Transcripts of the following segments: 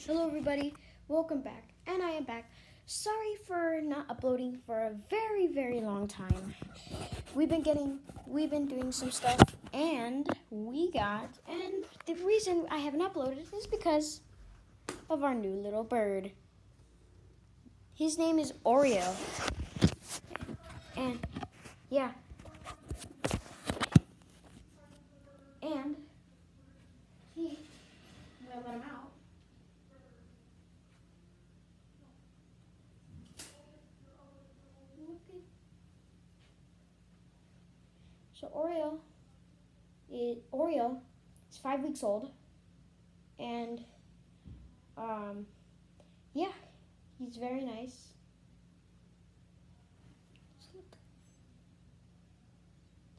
Hello everybody, welcome back, and I am back. Sorry for not uploading for a very long time. We've been doing some stuff, and the reason I haven't uploaded is because of our new little bird. His name is Oreo, and yeah, and I'm gonna let him out. So Oreo is 5 weeks old, and yeah, he's very nice.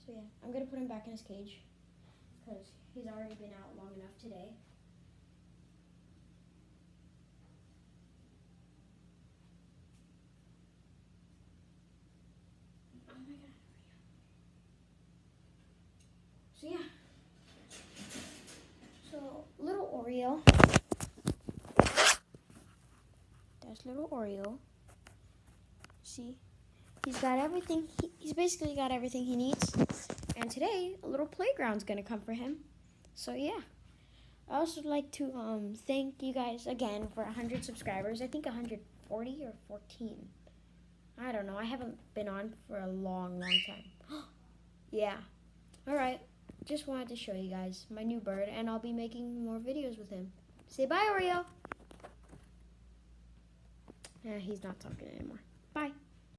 So yeah, I'm gonna put him back in his cage because he's already been out long enough today. Oh my god. So yeah. So little Oreo. That's little Oreo. See? He's got everything. He's basically got everything he needs. And today, a little playground's gonna come for him. So yeah. I also like to thank you guys again for 100 subscribers. I think 140 or 14. I don't know. I haven't been on for a long time. Yeah. Alright. Just wanted to show you guys my new bird, and I'll be making more videos with him. Say bye, Oreo. Yeah, he's not talking anymore. Bye.